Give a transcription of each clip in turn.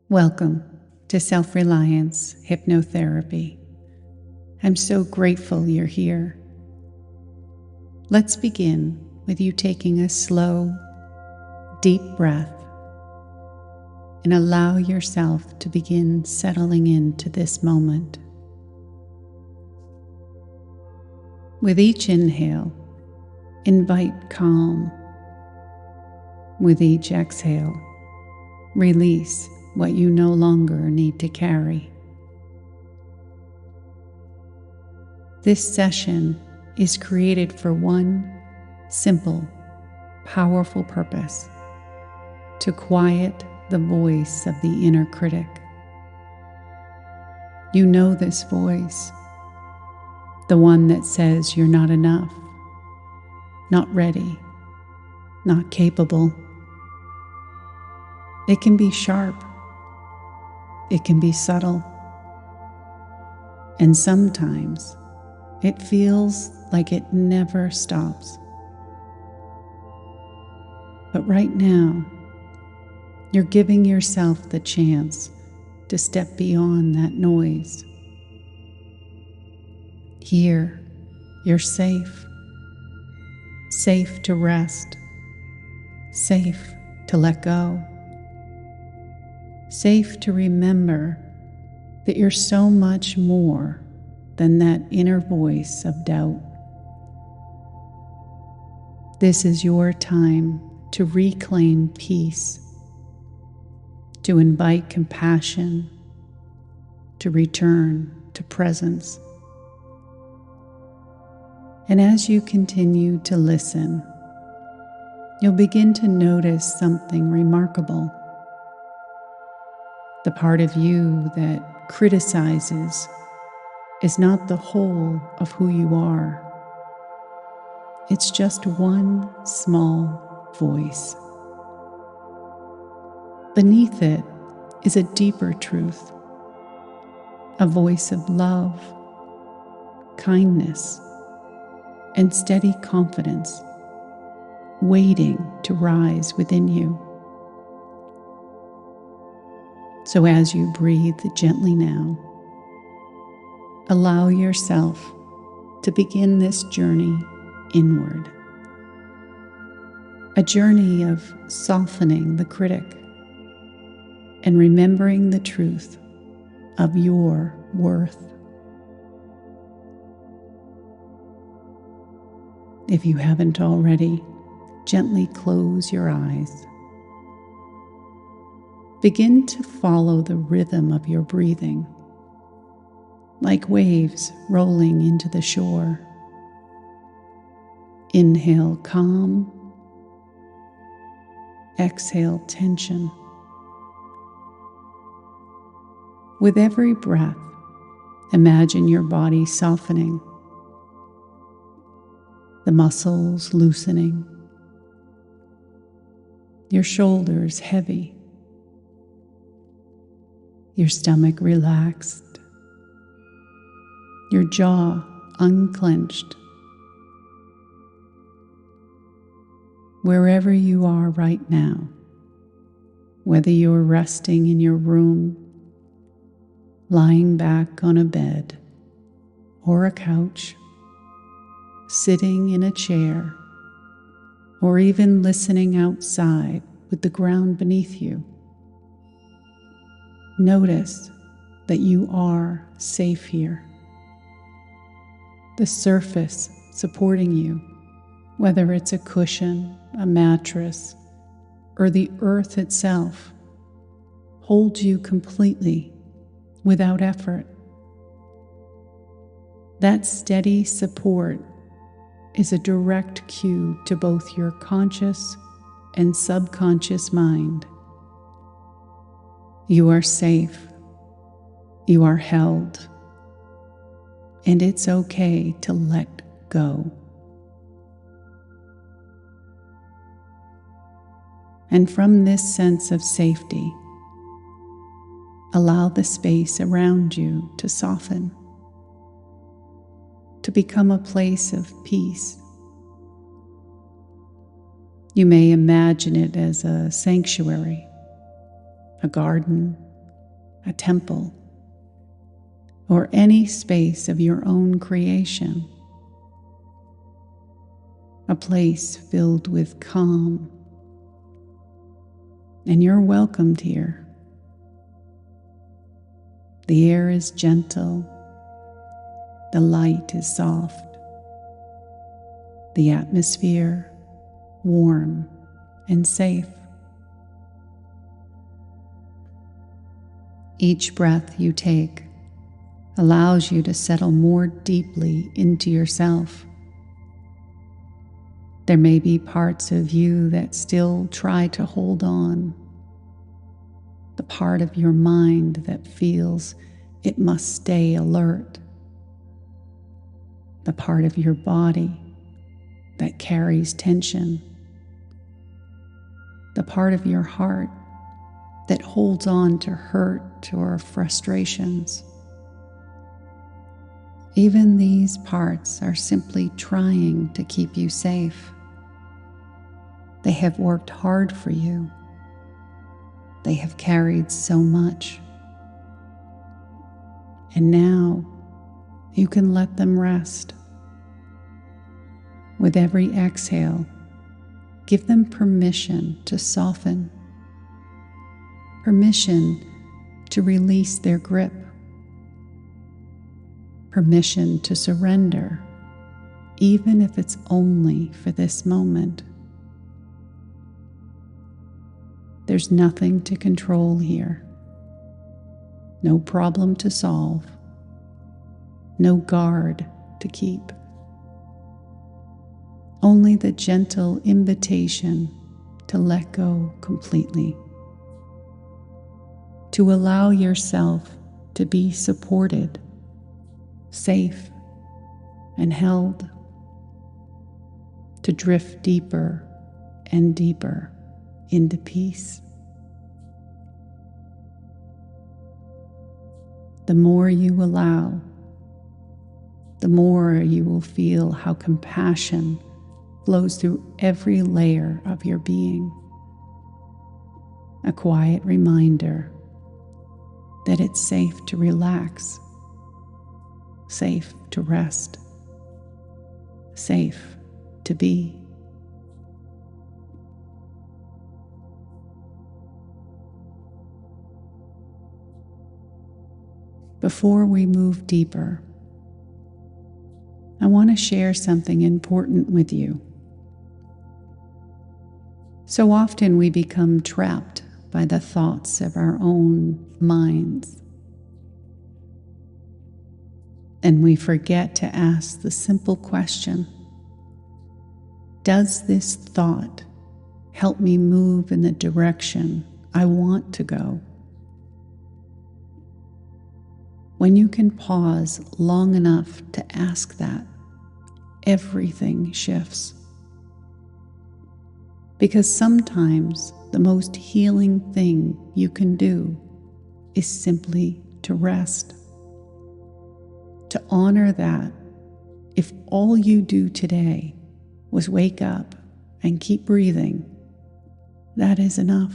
Welcome to Self-Reliance Hypnotherapy. I'm so grateful you're here. Let's begin with you taking a slow, deep breath and allow yourself to begin settling into this moment. With each inhale, invite calm. With each exhale, release what you no longer need to carry. This session is created for one simple, powerful purpose: to quiet the voice of the inner critic. You know this voice, the one that says you're not enough, not ready, not capable. It can be sharp. It can be subtle. And sometimes it feels like it never stops. But right now, you're giving yourself the chance to step beyond that noise. Here, you're safe. Safe to rest. Safe to let go. Safe to remember that you're so much more than that inner voice of doubt. This is your time to reclaim peace, to invite compassion, to return to presence. And as you continue to listen, you'll begin to notice something remarkable. The part of you that criticizes is not the whole of who you are. It's just one small voice. Beneath it is a deeper truth, a voice of love, kindness, and steady confidence, waiting to rise within you. So as you breathe gently now, allow yourself to begin this journey inward. A journey of softening the critic and remembering the truth of your worth. If you haven't already, gently close your eyes. Begin to follow the rhythm of your breathing, like waves rolling into the shore. Inhale calm, exhale tension. With every breath, imagine your body softening, the muscles loosening, your shoulders heavy, your stomach relaxed, your jaw unclenched. Wherever you are right now, whether you're resting in your room, lying back on a bed or a couch, sitting in a chair, or even listening outside with the ground beneath you, notice that you are safe here. The surface supporting you, whether it's a cushion, a mattress, or the earth itself, holds you completely without effort. That steady support is a direct cue to both your conscious and subconscious mind. You are safe, you are held, and it's okay to let go. And from this sense of safety, allow the space around you to soften, to become a place of peace. You may imagine it as a sanctuary, a garden, a temple, or any space of your own creation, a place filled with calm. And you're welcomed here. The air is gentle, the light is soft, the atmosphere warm and safe. Each breath you take allows you to settle more deeply into yourself. There may be parts of you that still try to hold on, the part of your mind that feels it must stay alert, the part of your body that carries tension, the part of your heart that holds on to hurt or frustrations. Even these parts are simply trying to keep you safe. They have worked hard for you. They have carried so much. And now you can let them rest. With every exhale, give them permission to soften, permission to release their grip, permission to surrender, even if it's only for this moment. There's nothing to control here, no problem to solve, no guard to keep. Only the gentle invitation to let go completely, to allow yourself to be supported, safe, and held, to drift deeper and deeper into peace. The more you allow, the more you will feel how compassion flows through every layer of your being. A quiet reminder that it's safe to relax, safe to rest, safe to be. Before we move deeper, I want to share something important with you. So often we become trapped by the thoughts of our own minds, and we forget to ask the simple question: does this thought help me move in the direction I want to go? When you can pause long enough to ask that, everything shifts. Because sometimes the most healing thing you can do is simply to rest. To honor that if all you do today was wake up and keep breathing, that is enough.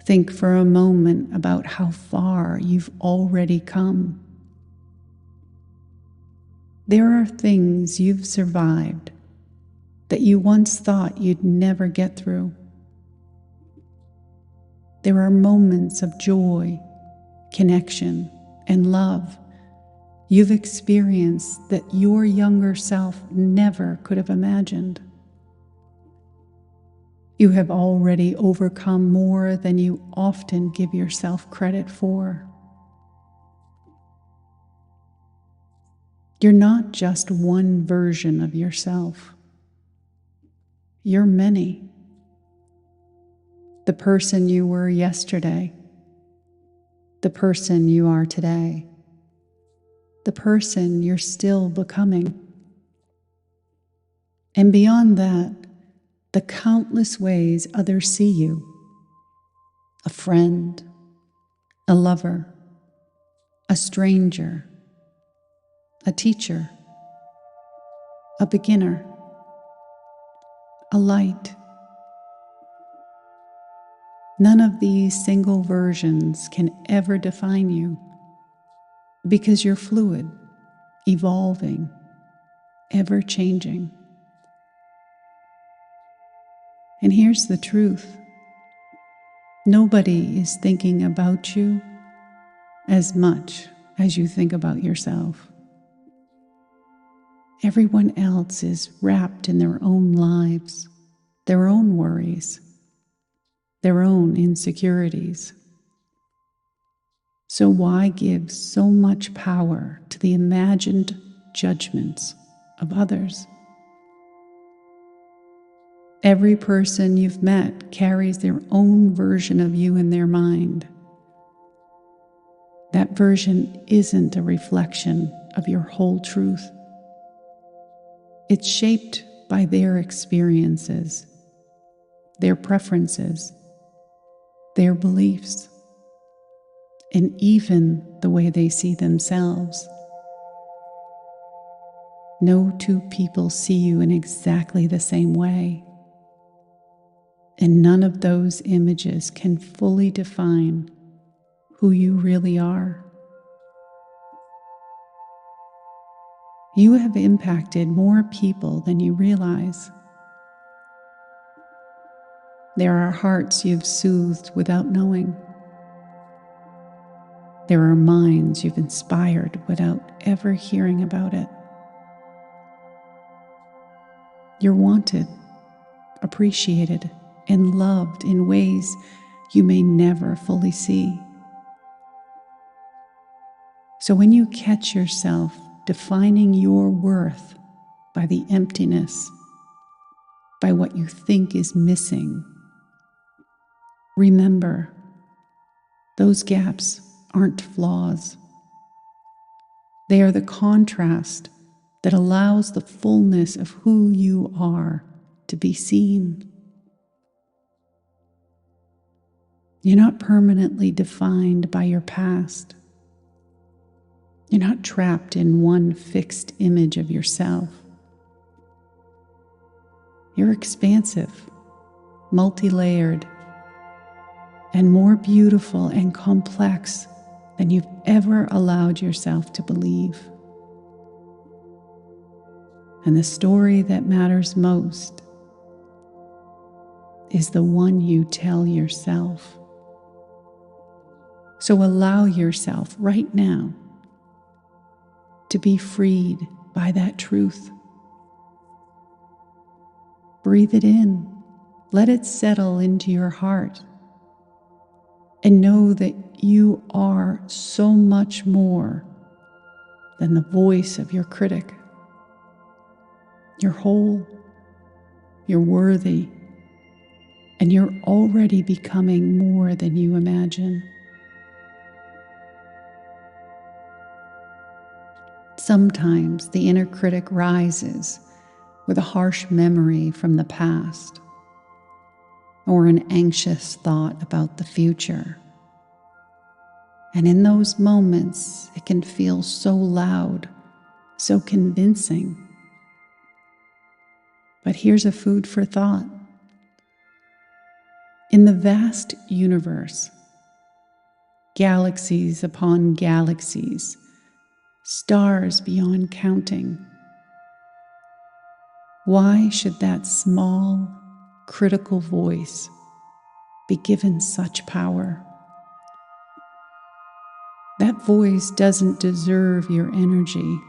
Think for a moment about how far you've already come. There are things you've survived that you once thought you'd never get through. There are moments of joy, connection, and love you've experienced that your younger self never could have imagined. You have already overcome more than you often give yourself credit for. You're not just one version of yourself. You're many. The person you were yesterday, the person you are today, the person you're still becoming. And beyond that, the countless ways others see you: a friend, a lover, a stranger, a teacher, a beginner, a light. None of these single versions can ever define you because you're fluid, evolving, ever changing. And here's the truth. Nobody is thinking about you as much as you think about yourself. Everyone else is wrapped in their own lives, their own worries, their own insecurities. So why give so much power to the imagined judgments of others? Every person you've met carries their own version of you in their mind. That version isn't a reflection of your whole truth. It's shaped by their experiences, their preferences, their beliefs, and even the way they see themselves. No two people see you in exactly the same way, and none of those images can fully define who you really are. You have impacted more people than you realize. There are hearts you've soothed without knowing. There are minds you've inspired without ever hearing about it. You're wanted, appreciated, and loved in ways you may never fully see. So when you catch yourself defining your worth by the emptiness, by what you think is missing, remember, those gaps aren't flaws. They are the contrast that allows the fullness of who you are to be seen. You're not permanently defined by your past. You're not trapped in one fixed image of yourself. You're expansive, multi-layered, and more beautiful and complex than you've ever allowed yourself to believe. And the story that matters most is the one you tell yourself. So allow yourself right now to be freed by that truth. Breathe it in. Let it settle into your heart. And know that you are so much more than the voice of your critic. You're whole, you're worthy, and you're already becoming more than you imagine. Sometimes the inner critic rises with a harsh memory from the past or an anxious thought about the future. And in those moments, it can feel so loud, so convincing. But here's a food for thought. In the vast universe, galaxies upon galaxies, stars beyond counting, why should that small, critical voice be given such power? That voice doesn't deserve your energy.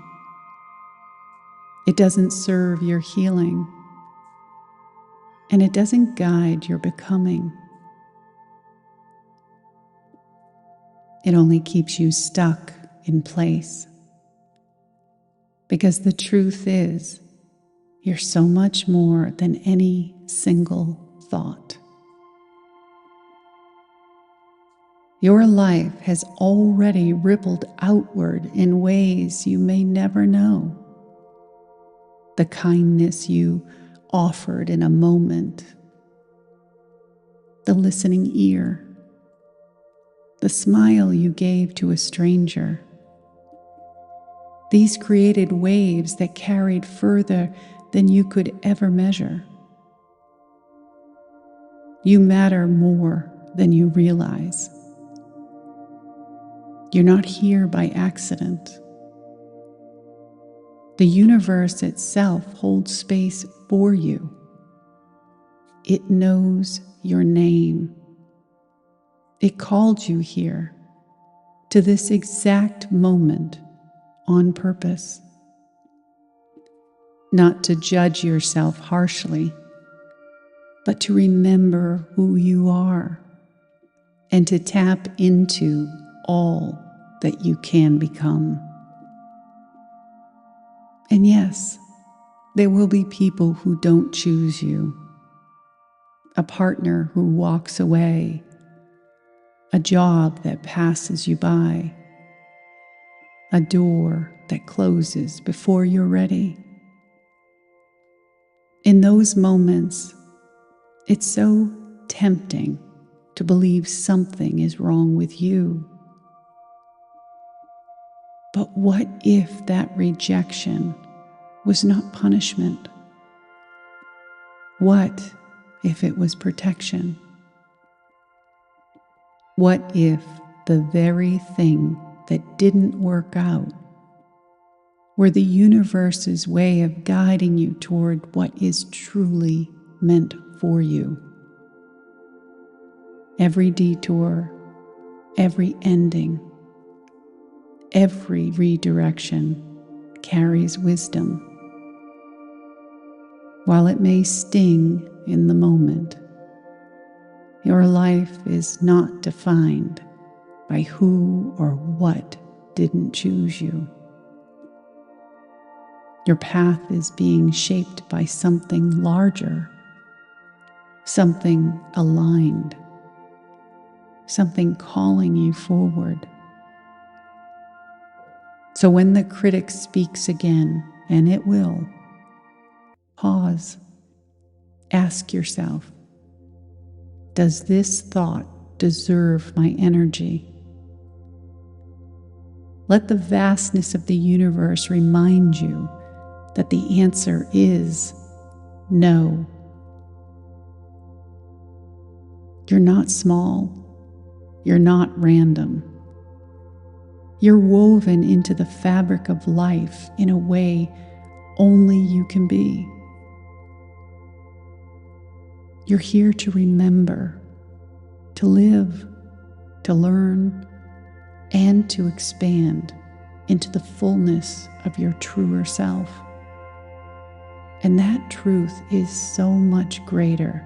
It doesn't serve your healing. And it doesn't guide your becoming. It only keeps you stuck in place. Because the truth is, you're so much more than any single thought. Your life has already rippled outward in ways you may never know. The kindness you offered in a moment, the listening ear, the smile you gave to a stranger. These created waves that carried further than you could ever measure. You matter more than you realize. You're not here by accident. The universe itself holds space for you. It knows your name. It called you here to this exact moment on purpose. Not to judge yourself harshly, but to remember who you are and to tap into all that you can become. And yes, there will be people who don't choose you, a partner who walks away, a job that passes you by, a door that closes before you're ready. In those moments, it's so tempting to believe something is wrong with you. But what if that rejection was not punishment? What if it was protection? What if the very thing that didn't work out were the universe's way of guiding you toward what is truly meant for you? Every detour, every ending, every redirection carries wisdom. While it may sting in the moment, your life is not defined by who or what didn't choose you. Your path is being shaped by something larger, something aligned, something calling you forward. So when the critic speaks again, and it will, pause. Ask yourself, does this thought deserve my energy? Let the vastness of the universe remind you that the answer is no. You're not small. You're not random. You're woven into the fabric of life in a way only you can be. You're here to remember, to live, to learn, and to expand into the fullness of your truer self. And that truth is so much greater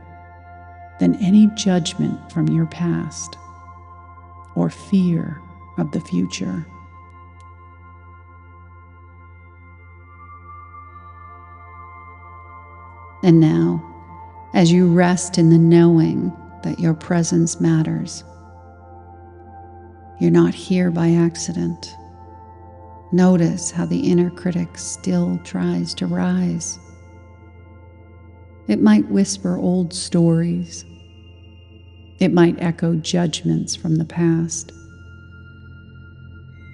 than any judgment from your past or fear of the future. And now, as you rest in the knowing that your presence matters, you're not here by accident. Notice how the inner critic still tries to rise. It might whisper old stories. It might echo judgments from the past.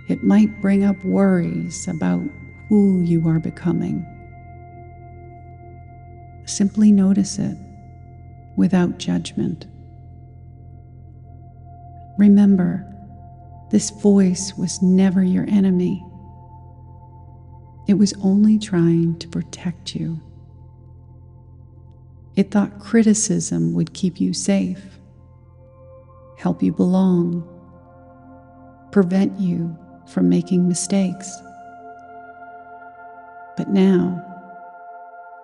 It might bring up worries about who you are becoming. Simply notice it without judgment. Remember, this voice was never your enemy. It was only trying to protect you. It thought criticism would keep you safe, help you belong, prevent you from making mistakes. But now,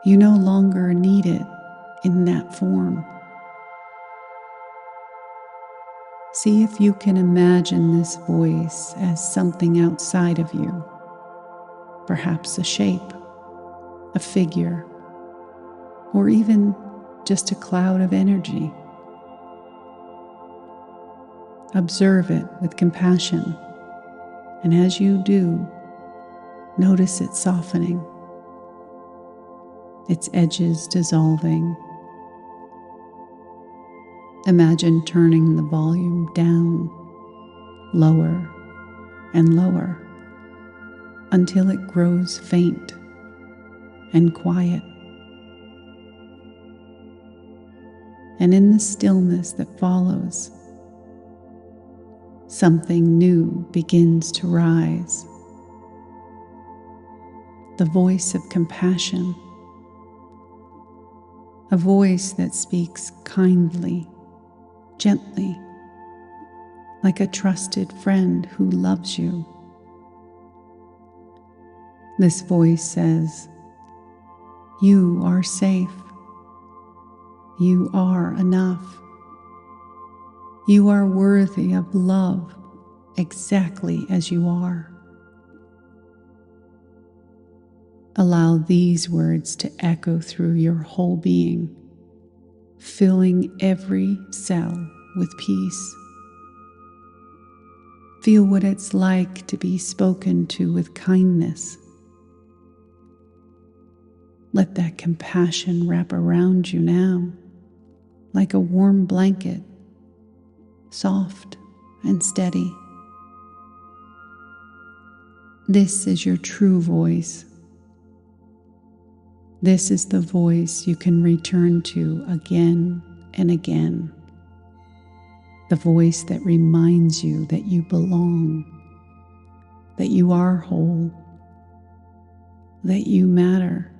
you no longer need it in that form. See if you can imagine this voice as something outside of you, perhaps a shape, a figure, or even just a cloud of energy. Observe it with compassion, and as you do, notice it softening, its edges dissolving. Imagine turning the volume down, lower and lower, until it grows faint and quiet. And in the stillness that follows, something new begins to rise. The voice of compassion, a voice that speaks kindly, gently, like a trusted friend who loves you. This voice says, "You are safe. You are enough. You are worthy of love exactly as you are." Allow these words to echo through your whole being, filling every cell with peace. Feel what it's like to be spoken to with kindness. Let that compassion wrap around you now, like a warm blanket, soft and steady. This is your true voice. This is the voice you can return to again and again. The voice that reminds you that you belong, that you are whole, that you matter.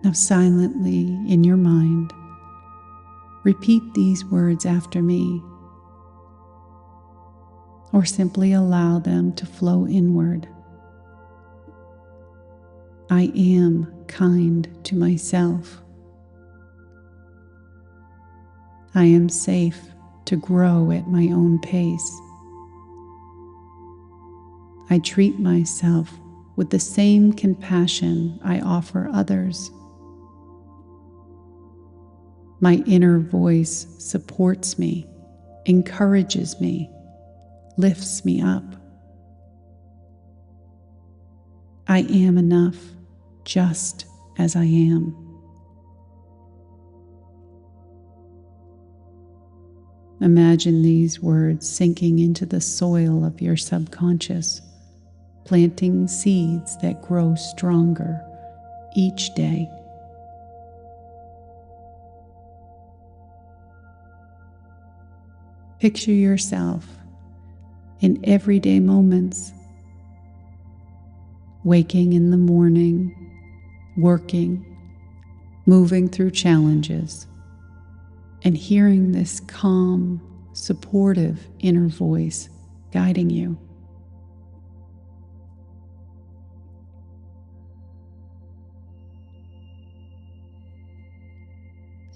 Now silently in your mind, repeat these words after me, or simply allow them to flow inward. I am kind to myself. I am safe to grow at my own pace. I treat myself with the same compassion I offer others. My inner voice supports me, encourages me, lifts me up. I am enough just as I am. Imagine these words sinking into the soil of your subconscious, planting seeds that grow stronger each day. Picture yourself in everyday moments, waking in the morning, working, moving through challenges, and hearing this calm, supportive inner voice guiding you.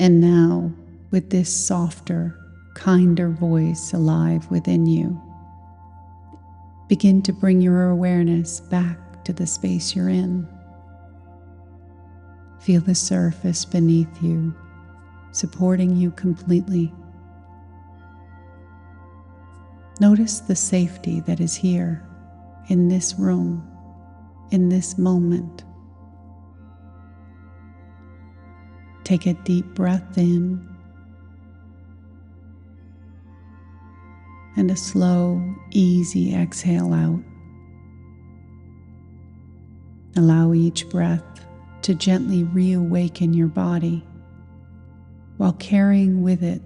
And now, with this softer, kinder voice alive within you, begin to bring your awareness back to the space you're in. Feel the surface beneath you, supporting you completely. Notice the safety that is here, in this room, in this moment. Take a deep breath in and a slow, easy exhale out. Allow each breath to gently reawaken your body while carrying with it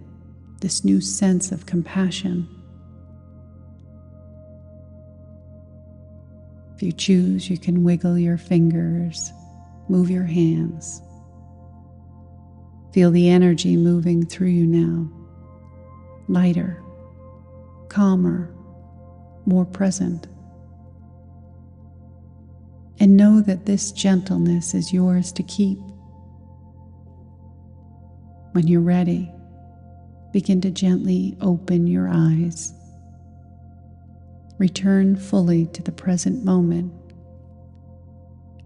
this new sense of compassion. If you choose, you can wiggle your fingers, move your hands. Feel the energy moving through you now, lighter, calmer, more present. And know that this gentleness is yours to keep. When you're ready, begin to gently open your eyes. Return fully to the present moment,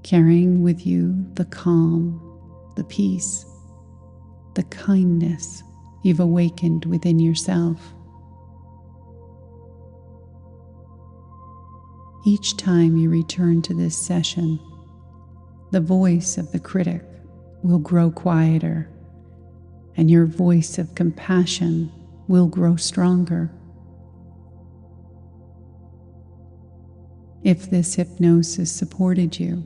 carrying with you the calm, the peace, the kindness you've awakened within yourself. Each time you return to this session, the voice of the critic will grow quieter, and your voice of compassion will grow stronger. If this hypnosis supported you,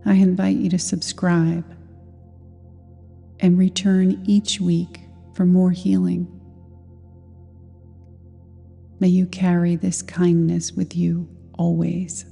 I invite you to subscribe and return each week for more healing. May you carry this kindness with you always.